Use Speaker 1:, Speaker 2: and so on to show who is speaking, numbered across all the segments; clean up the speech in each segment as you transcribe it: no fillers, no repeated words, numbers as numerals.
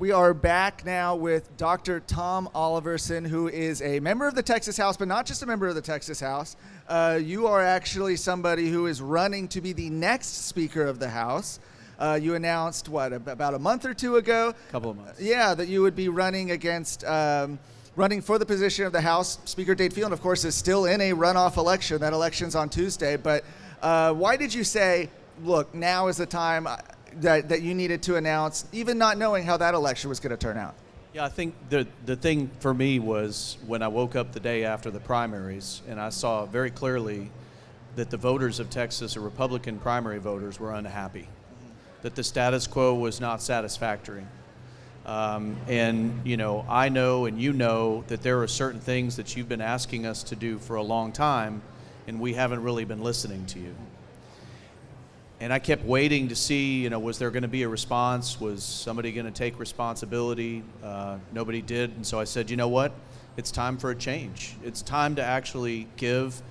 Speaker 1: We are back now with Dr. Tom Oliverson, who is a member of the Texas House, but not just a member of the Texas House. You are actually somebody who is running to be the next Speaker of the House. You announced, about a month or two ago?
Speaker 2: Couple of months.
Speaker 1: Yeah, that you would be running against, running for the position of the House. Speaker Dade Field, of course, is still in a runoff election. That election's on Tuesday. But why did you say, look, now is the time that you needed to announce, even not knowing how that election was going to turn out?
Speaker 2: Yeah, I think the thing for me was when I woke up the day after the primaries and I saw very clearly that the voters of Texas, or Republican primary voters, were unhappy, that the status quo was not satisfactory. And, you know, I know and you know that there are certain things that you've been asking us to do for a long time, and we haven't really been listening to you. And I kept waiting to see, you know, was there going to be a response? Was somebody going to take responsibility? Nobody did. And so I said, you know what? It's time for a change. It's time to actually give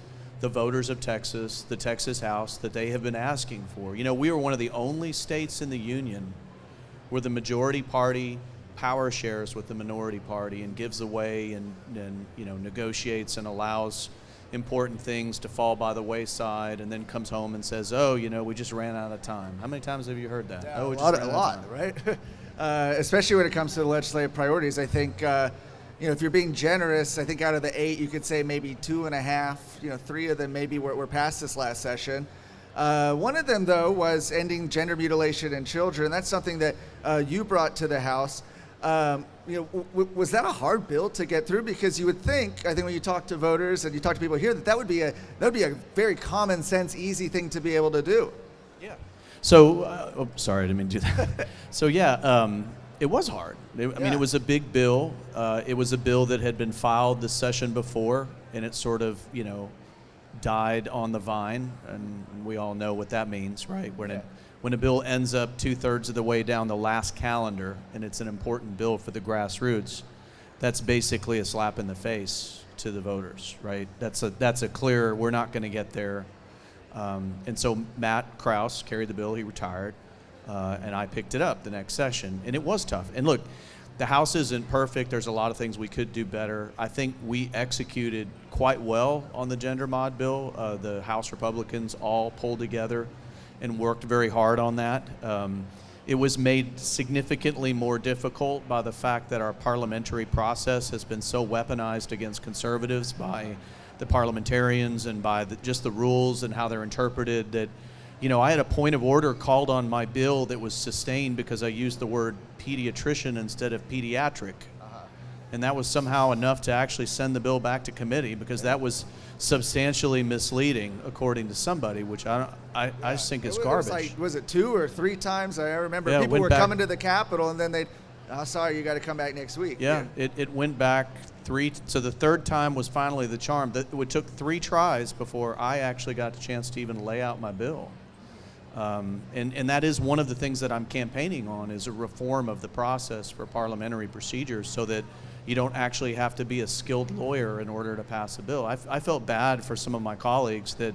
Speaker 2: the voters of Texas, the Texas House, that they have been asking for. You know, we were one of the only states in the union where the majority party power shares with the minority party and gives away and you know, negotiates and allows important things to fall by the wayside, and then comes home and says, oh, you know, we just ran out of time. How many times have you heard that?
Speaker 1: Yeah,
Speaker 2: oh,
Speaker 1: a lot, right? Especially when it comes to the legislative priorities. I think, you know, if you're being generous, I think out of the 8, you could say maybe 2.5, you know, 3 of them maybe were passed this last session. One of them, though, was ending gender mutilation in children. That's something that you brought to the House. You know, was that a hard bill to get through? Because you would think, I think when you talk to voters and you talk to people here, that would be a very common sense, easy thing to be able to do.
Speaker 2: Yeah. So, sorry, I didn't mean to do that. So yeah, it was hard. I mean, it was a big bill. It was a bill that had been filed the session before, and it sort of, you know, died on the vine, and we all know what that means, right? When a bill ends up 2/3 of the way down the last calendar, and it's an important bill for the grassroots, that's basically a slap in the face to the voters, right? That's a clear, we're not going to get there. And so Matt Krause carried the bill. He retired, and I picked it up the next session, and it was tough. And look, the House isn't perfect. There's a lot of things we could do better. I think we executed quite well on the gender mod bill. The House Republicans all pulled together and worked very hard on that. It was made significantly more difficult by the fact that our parliamentary process has been so weaponized against conservatives by the parliamentarians and by just the rules and how they're interpreted, that, you know, I had a point of order called on my bill that was sustained because I used the word pediatrician instead of pediatric. And that was somehow enough to actually send the bill back to committee, because that was substantially misleading according to somebody, which I just think is garbage.
Speaker 1: Was it 2 or 3 times? I remember people were coming to the Capitol and then they'd, oh, sorry, you got to come back next week.
Speaker 2: Yeah, it went back 3, so the third time was finally the charm. It took 3 tries before I actually got the chance to even lay out my bill. And that is one of the things that I'm campaigning on, is a reform of the process for parliamentary procedures, so that you don't actually have to be a skilled lawyer in order to pass a bill. I felt bad for some of my colleagues that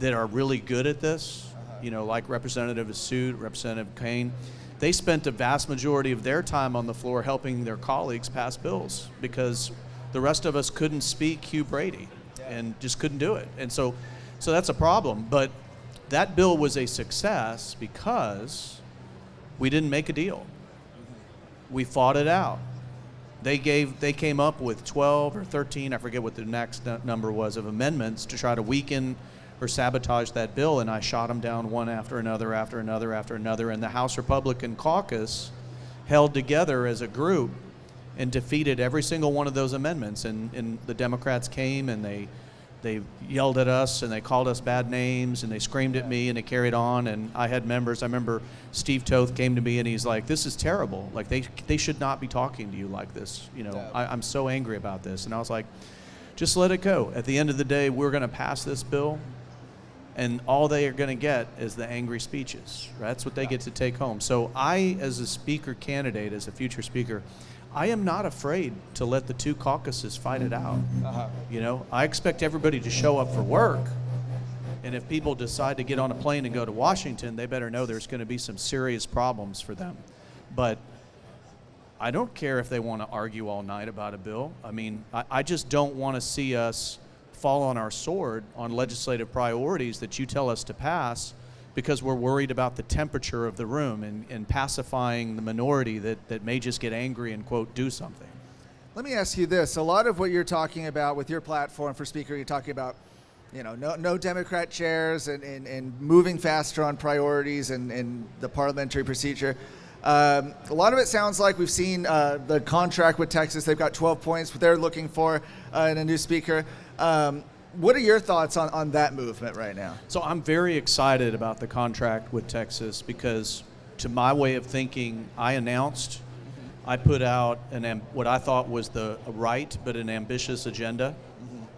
Speaker 2: are really good at this, you know, like Representative Asute, Representative Kane. They spent the vast majority of their time on the floor helping their colleagues pass bills, because the rest of us couldn't speak Hugh Brady and just couldn't do it. And so that's a problem. But that bill was a success because we didn't make a deal. We fought it out. They came up with 12 or 13, I forget what the next number was, of amendments to try to weaken or sabotage that bill, and I shot them down one after another, after another, after another. And the House Republican caucus held together as a group and defeated every single one of those amendments. And the Democrats came and they yelled at us and they called us bad names and they screamed at me and they carried on. And I had members, I remember Steve Toth came to me and he's like, this is terrible. Like, they should not be talking to you like this. You know, I'm so angry about this. And I was like, just let it go. At the end of the day, we're going to pass this bill, and all they are going to get is the angry speeches. Right? That's what they get to take home. So I, as a speaker candidate, as a future speaker, I am not afraid to let the 2 caucuses fight it out. You know, I expect everybody to show up for work, and if people decide to get on a plane and go to Washington, they better know there's going to be some serious problems for them. But I don't care if they want to argue all night about a bill. I mean, I just don't want to see us fall on our sword on legislative priorities that you tell us to pass because we're worried about the temperature of the room and pacifying the minority that may just get angry and, quote, do something.
Speaker 1: Let me ask you this. A lot of what you're talking about with your platform for Speaker, you're talking about, you know, no Democrat chairs and moving faster on priorities and the parliamentary procedure. A lot of it sounds like we've seen the contract with Texas. They've got 12 points, what they're looking for in a new speaker. What are your thoughts on that movement right now?
Speaker 2: So I'm very excited about the contract with Texas because, to my way of thinking, I announced, I put out what I thought was the right but an ambitious agenda.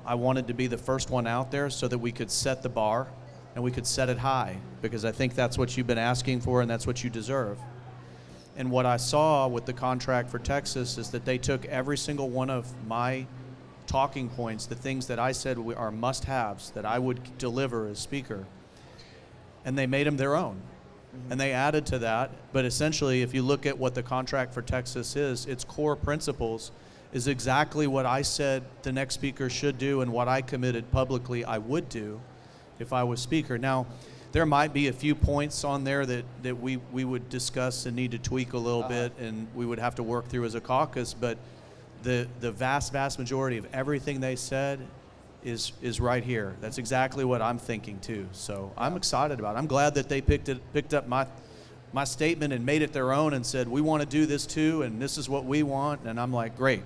Speaker 2: I wanted to be the first one out there so that we could set the bar and we could set it high, because I think that's what you've been asking for and that's what you deserve. And what I saw with the contract for Texas is that they took every single one of my talking points, the things that I said are must-haves that I would deliver as Speaker, and they made them their own. And they added to that. But essentially, if you look at what the contract for Texas is, its core principles is exactly what I said the next Speaker should do and what I committed publicly I would do if I was Speaker. Now, there might be a few points on there that we would discuss and need to tweak a little bit, and we would have to work through as a caucus, but the vast majority of everything they said is right here. That's exactly what I'm thinking too. So I'm excited about it. I'm glad that they picked up my statement and made it their own and said, we want to do this too, and this is what we want. And I'm like, great.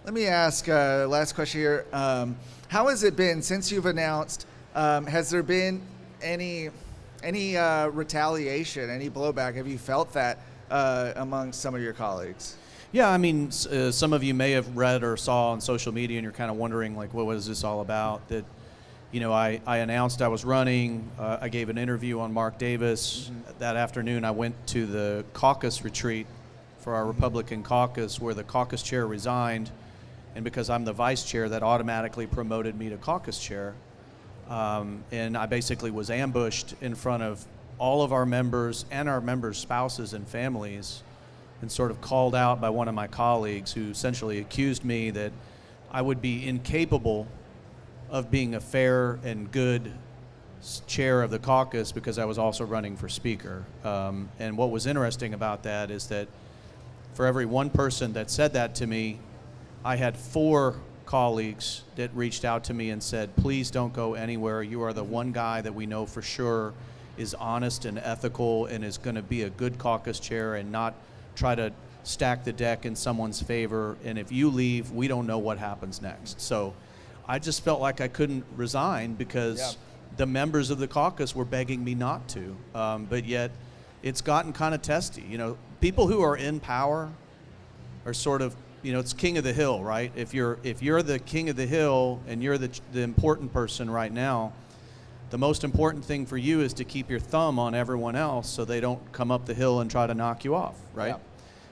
Speaker 1: Let me ask last question here. How has it been since you've announced? Has there been any retaliation, any blowback? Have you felt that among some of your colleagues?
Speaker 2: Yeah, I mean, some of you may have read or saw on social media, and you're kind of wondering, like, what is this all about? That, you know, I announced I was running. I gave an interview on Mark Davis. That afternoon, I went to the caucus retreat for our Republican caucus, where the caucus chair resigned, and because I'm the vice chair, that automatically promoted me to caucus chair. And I basically was ambushed in front of all of our members and our members' spouses and families, and sort of called out by one of my colleagues who essentially accused me that I would be incapable of being a fair and good chair of the caucus because I was also running for Speaker. And what was interesting about that is that for every one person that said that to me, I had 4 colleagues that reached out to me and said, please don't go anywhere. You are the one guy that we know for sure is honest and ethical and is going to be a good caucus chair and not try to stack the deck in someone's favor, and if you leave, we don't know what happens next. So I just felt like I couldn't resign because the members of the caucus were begging me not to, but yet it's gotten kind of testy. You know, people who are in power are sort of, you know, it's king of the hill, right? If you're the king of the hill and you're the important person right now, the most important thing for you is to keep your thumb on everyone else so they don't come up the hill and try to knock you off, right? Yeah.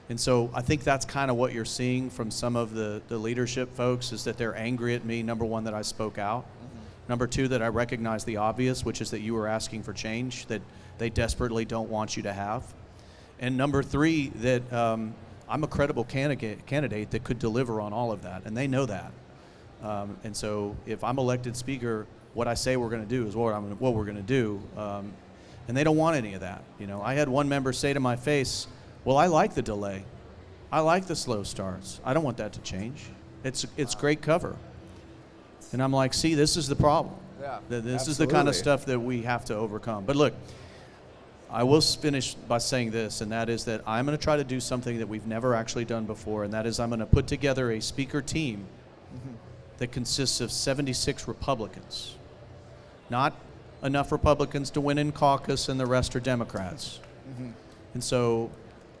Speaker 2: And so I think that's kind of what you're seeing from some of the leadership folks, is that they're angry at me, number one, that I spoke out. Number two, that I recognize the obvious, which is that you were asking for change that they desperately don't want you to have. And number three, that I'm a credible candidate that could deliver on all of that, and they know that. And so if I'm elected Speaker, what I say we're going to do is what we're going to do, and they don't want any of that. You know, I had one member say to my face, "Well, I like the delay, I like the slow starts. I don't want that to change. It's great cover." And I'm like, "See, this is the problem.
Speaker 1: Yeah,
Speaker 2: This
Speaker 1: absolutely.
Speaker 2: is the kind of stuff that we have to overcome." But look, I will finish by saying this, and that is that I'm going to try to do something that we've never actually done before, and that is I'm going to put together a Speaker team that consists of 76 Republicans. Not enough Republicans to win in caucus, and the rest are Democrats. And so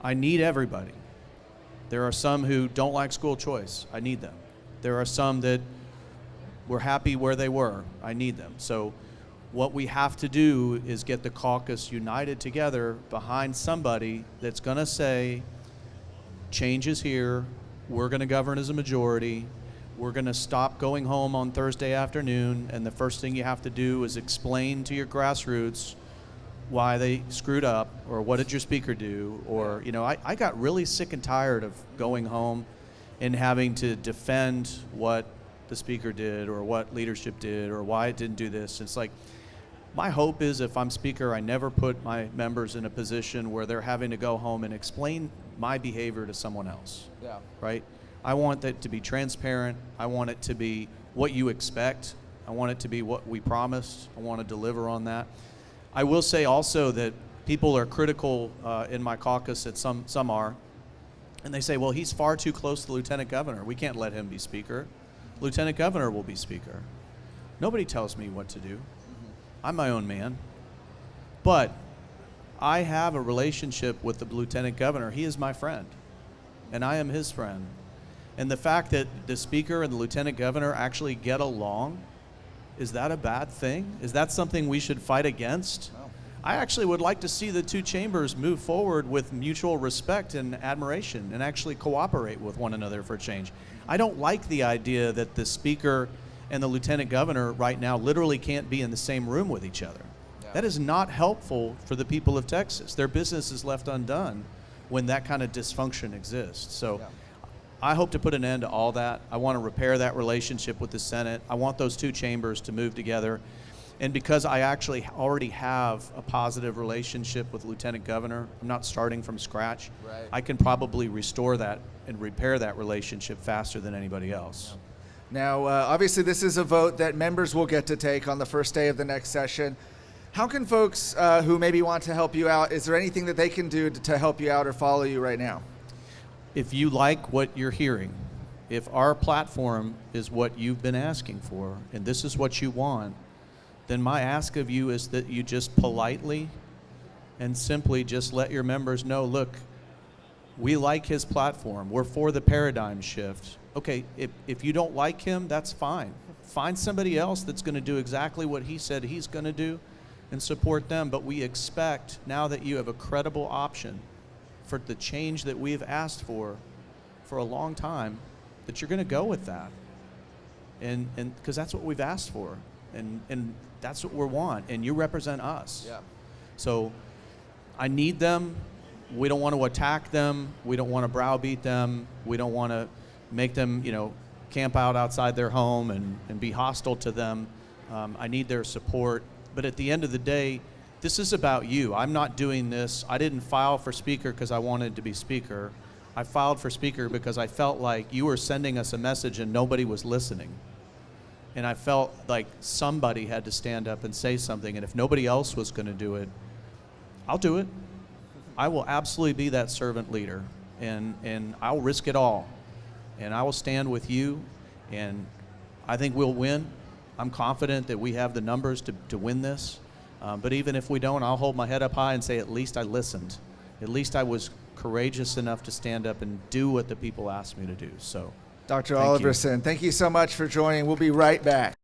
Speaker 2: I need everybody. There are some who don't like school choice. I need them. There are some that were happy where they were. I need them. So what we have to do is get the caucus united together behind somebody that's going to say, change is here, we're going to govern as a majority, we're going to stop going home on Thursday afternoon, and the first thing you have to do is explain to your grassroots why they screwed up, or what did your speaker do, or, you know, I got really sick and tired of going home and having to defend what the speaker did or what leadership did or why it didn't do this. It's like, my hope is if I'm speaker, I never put my members in a position where they're having to go home and explain my behavior to someone else.
Speaker 1: Yeah.
Speaker 2: Right? I want that to be transparent. I want it to be what you expect. I want it to be what we promised. I want to deliver on that. I will say also that people are critical in my caucus, that some are, and they say, well, he's far too close to the lieutenant governor. We can't let him be speaker. Lieutenant governor will be speaker. Nobody tells me what to do. I'm my own man. But I have a relationship with the lieutenant governor. He is my friend, and I am his friend. And the fact that the speaker and the lieutenant governor actually get along, is that a bad thing? Is that something we should fight against?
Speaker 1: No.
Speaker 2: I actually would like to see the two chambers move forward with mutual respect and admiration and actually cooperate with one another for change. I don't like the idea that the speaker and the lieutenant governor right now literally can't be in the same room with each other.
Speaker 1: Yeah.
Speaker 2: That is not helpful for the people of Texas. Their business is left undone when that kind of dysfunction exists. So.
Speaker 1: Yeah.
Speaker 2: I hope to put an end to all that. I want to repair that relationship with the Senate. I want those two chambers to move together. And because I actually already have a positive relationship with Lieutenant Governor, I'm not starting from scratch.
Speaker 1: Right.
Speaker 2: I can probably restore that and repair that relationship faster than anybody else.
Speaker 1: Now, obviously, this is a vote that members will get to take on the first day of the next session. How can folks who maybe want to help you out, is there anything that they can do to help you out or follow you right now?
Speaker 2: If you like what you're hearing, if our platform is what you've been asking for, and this is what you want, then my ask of you is that you just politely and simply just let your members know, look, we like his platform. We're for the paradigm shift. Okay, if you don't like him, that's fine. Find somebody else that's going to do exactly what he said he's going to do and support them. But we expect, now that you have a credible option for the change that we've asked for a long time, that you're going to go with that. And because that's what we've asked for. And that's what we want. And you represent us.
Speaker 1: Yeah.
Speaker 2: So I need them. We don't want to attack them. We don't want to browbeat them. We don't want to make them, you know, camp out outside their home and be hostile to them. I need their support. But at the end of the day, this is about you. I'm not doing this. I didn't file for speaker because I wanted to be speaker. I filed for speaker because I felt like you were sending us a message and nobody was listening. And I felt like somebody had to stand up and say something. And if nobody else was going to do it, I'll do it. I will absolutely be that servant leader. And I'll risk it all. And I will stand with you. And I think we'll win. I'm confident that we have the numbers to win this. But even if we don't, I'll hold my head up high and say, at least I listened. At least I was courageous enough to stand up and do what the people asked me to do. So,
Speaker 1: Dr.
Speaker 2: Thank you.
Speaker 1: Oliverson, thank you so much for joining. We'll be right back.